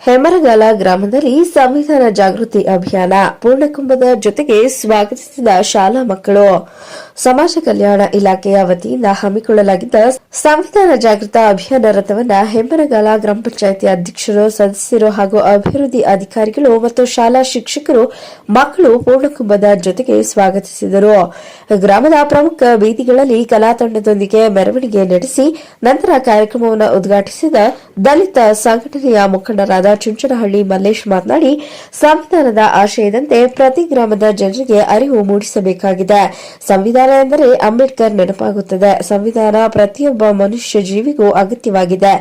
ಹೆಮರಗಾಲ ಗ್ರಾಮದಲ್ಲಿ ಸಂವಿಧಾನ ಜಾಗೃತಿ ಅಭಿಯಾನ ಪೂರ್ಣಕುಂಭದ ಜೊತೆಗೆ ಸ್ವಾಗತಿಸಿದ ಶಾಲಾ ಮಕ್ಕಳು. ಸಮಾಜ ಕಲ್ಯಾಣ ಇಲಾಖೆಯ ವತಿಯಿಂದ ಹಮ್ಮಿಕೊಳ್ಳಲಾಗಿದ್ದ ಸಂವಿಧಾನ ಜಾಗೃತ ಅಭಿಯಾನ ರಥವನ್ನು ಹೆಮ್ಮರಗಾಲ ಗ್ರಾಮ ಪಂಚಾಯಿತಿ ಅಧ್ಯಕ್ಷರು, ಸದಸ್ಯರು ಹಾಗೂ ಅಭಿವೃದ್ಧಿ ಅಧಿಕಾರಿಗಳು ಮತ್ತು ಶಾಲಾ ಶಿಕ್ಷಕರು ಮಕ್ಕಳು ಪೂರ್ಣಕುಂಭದ ಜೊತೆಗೆ ಸ್ವಾಗತಿಸಿದರು. ಗ್ರಾಮದ ಪ್ರಮುಖ ಬೀದಿಗಳಲ್ಲಿ ಕಲಾ ತಂಡದೊಂದಿಗೆ ಮೆರವಣಿಗೆ ನಡೆಸಿ ನಂತರ ಕಾರ್ಯಕ್ರಮವನ್ನು ಉದ್ಘಾಟಿಸಿದ ದಲಿತ ಸಂಘಟನೆಯ ಮುಖಂಡರಾದ ಚುಂಚನಹಳ್ಳಿ ಮಲ್ಲೇಶ್ ಮಾತನಾಡಿ, ಸಂವಿಧಾನದ ಆಶಯದಂತೆ ಪ್ರತಿ ಗ್ರಾಮದ ಜನರಿಗೆ ಅರಿವು ಮೂಡಿಸಬೇಕಾಗಿದೆ. ಸಂವಿಧಾನ ಎಂದರೆ ಅಂಬೇಡ್ಕರ್ ನೆನಪಾಗುತ್ತದೆ. ಸಂವಿಧಾನ ಪ್ರತಿಯೊಬ್ಬ ಮನುಷ್ಯ ಜೀವಿಗೂ ಅಗತ್ಯವಾಗಿದೆ.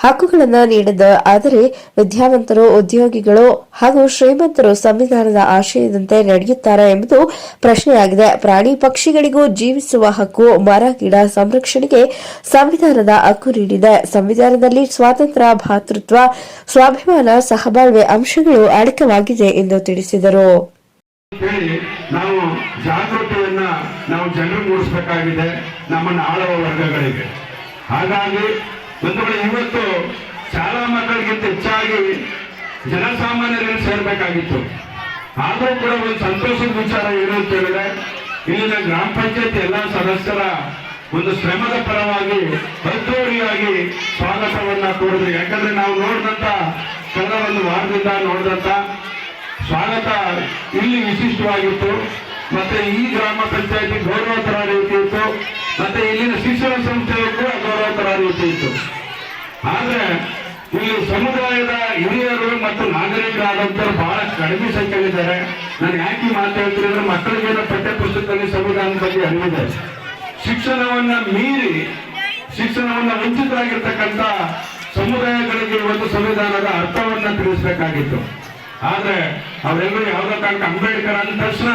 ಹಕ್ಕುಗಳನ್ನು ನೀಡಿದ ಆದರೆ ವಿದ್ಯಾವಂತರು, ಉದ್ಯೋಗಿಗಳು ಹಾಗೂ ಶ್ರೀಮಂತರು ಸಂವಿಧಾನದ ಆಶಯದಂತೆ ನಡೆಯುತ್ತಾರೆ ಎಂಬುದು ಪ್ರಶ್ನೆಯಾಗಿದೆ. ಪ್ರಾಣಿ ಪಕ್ಷಿಗಳಿಗೂ ಜೀವಿಸುವ ಹಕ್ಕು, ಮರ ಗಿಡ ಸಂರಕ್ಷಣೆಗೆ ಸಂವಿಧಾನದ ಹಕ್ಕು ನೀಡಿದೆ. ಸಂವಿಧಾನದಲ್ಲಿ ಸ್ವಾತಂತ್ರ್ಯ, ಭಾತೃತ್ವ, ಸ್ವಾಭಿಮಾನ, ಸಹಬಾಳ್ವೆ ಅಂಶಗಳು ಅಡಕವಾಗಿದೆ ಎಂದು ತಿಳಿಸಿದರು. ನಾವು ಜಾಗೃತಿಯನ್ನ ನಾವು ಜನರು ಮೂಡಿಸಬೇಕಾಗಿದೆ ನಮ್ಮನ್ನು ಆಳುವ ವರ್ಗಗಳಿಗೆ. ಹಾಗಾಗಿ ಇವತ್ತು ಶಾಲಾ ಮಕ್ಕಳಿಗಿಂತ ಹೆಚ್ಚಾಗಿ ಜನಸಾಮಾನ್ಯರಲ್ಲಿ ಸೇರ್ಬೇಕಾಗಿತ್ತು. ಆದರೂ ಕೂಡ ಒಂದು ಸಂತೋಷದ ವಿಚಾರ ಏನು ಅಂತ ಹೇಳಿದ್ರೆ, ಇಲ್ಲಿನ ಗ್ರಾಮ ಪಂಚಾಯತ್ ಎಲ್ಲಾ ಸದಸ್ಯರ ಒಂದು ಶ್ರಮದ ಪರವಾಗಿ ಅದ್ದೂರಿಯಾಗಿ ಸ್ವಾಗತವನ್ನ ಕೋರಿದ್ರು. ಯಾಕಂದ್ರೆ ನಾವು ನೋಡಿದಂತ ಕಳೆದ ಒಂದು ವಾರದಿಂದ ನೋಡಿದಂತ ಸ್ವಾಗತ ಇಲ್ಲಿ ವಿಶಿಷ್ಟವಾಗಿತ್ತು. ಮತ್ತೆ ಈ ಗ್ರಾಮ ಪಂಚಾಯತಿ ಗೌರವತರ ರೀತಿ ಇತ್ತು, ಮತ್ತೆ ಇಲ್ಲಿನ ಶಿಕ್ಷಣ ಸಂಸ್ಥೆಯು ಕೂಡ ಗೌರವತರ ರೀತಿ ಇತ್ತು. ಆದ್ರೆ ಇಲ್ಲಿ ಸಮುದಾಯದ ಹಿರಿಯರು ಮತ್ತು ನಾಗರಿಕರಾದಂತರು ಬಹಳ ಕಡಿಮೆ ಸಂಖ್ಯೆಯಲ್ಲಿದ್ದಾರೆ. ನಾನು ಯಾಕೆ ಮಾತು ಹೇಳ್ತೀನಿ ಅಂದ್ರೆ, ಮಕ್ಕಳಿಗೇನೋ ಪಠ್ಯ ಪುಸ್ತಕದಲ್ಲಿ ಸಂವಿಧಾನದ ಬಗ್ಗೆ ಅರಿವಿದೆ. ಶಿಕ್ಷಣವನ್ನ ಮೀರಿ ಶಿಕ್ಷಣವನ್ನ ವಂಚಿತರಾಗಿರ್ತಕ್ಕಂಥ ಸಮುದಾಯಗಳಿಗೆ ಇವತ್ತು ಸಂವಿಧಾನದ ಅರ್ಥವನ್ನ ತಿಳಿಸಬೇಕಾಗಿತ್ತು. ಆದ್ರೆ ಅವರೆಲ್ಲರೂ ಯಾವುದೋ ಕಾರಣಕ್ಕೆ ಅಂಬೇಡ್ಕರ್ ಅಂದ ತಕ್ಷಣ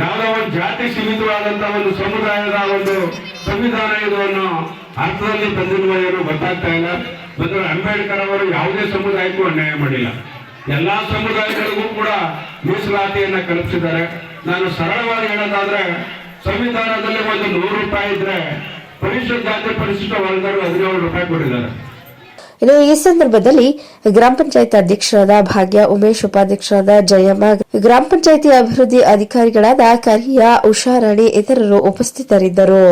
ಯಾವುದೋ ಒಂದು ಜಾತಿ ಸೀಮಿತವಾದಂತಹ ಒಂದು ಸಮುದಾಯದ ಒಂದು ಸಂವಿಧಾನ ಇದು ಅನ್ನೋ ಅರ್ಥದಲ್ಲಿ ತಂದಿರುವ ಏನು ಗೊತ್ತಾಗ್ತಾ ಇಲ್ಲ. ಬಂದ್ರೆ ಅಂಬೇಡ್ಕರ್ ಅವರು ಯಾವುದೇ ಸಮುದಾಯಕ್ಕೂ ಅನ್ಯಾಯ ಮಾಡಿಲ್ಲ. ಎಲ್ಲಾ ಸಮುದಾಯಗಳಿಗೂ ಕೂಡ ಮೀಸಲಾತಿಯನ್ನ ಕಲ್ಪಿಸಿದ್ದಾರೆ. ನಾನು ಸರಳವಾಗಿ ಹೇಳೋದಾದ್ರೆ, ಸಂವಿಧಾನದಲ್ಲಿ ಒಂದು 100 ರೂಪಾಯಿ ಇದ್ರೆ ಪರಿಶಿಷ್ಟ ಜಾತಿ ಪರಿಶಿಷ್ಟ ವರ್ಗದವರು 17 ರೂಪಾಯಿ ಕೊಟ್ಟಿದ್ದಾರೆ. ಇನ್ನು ಈ ಸಂದರ್ಭದಲ್ಲಿ ಗ್ರಾಮ ಪಂಚಾಯತ್ ಅಧ್ಯಕ್ಷರಾದ ಭಾಗ್ಯ, ಉಮೇಶ್, ಉಪಾಧ್ಯಕ್ಷರಾದ ಜಯಮ್ಮ, ಗ್ರಾಮ ಪಂಚಾಯತಿ ಅಭಿವೃದ್ಧಿ ಅಧಿಕಾರಿಗಳಾದ ಕರಿಯ, ಉಷಾರಾಣಿ ಇತರರು ಉಪಸ್ಥಿತರಿದ್ದರು.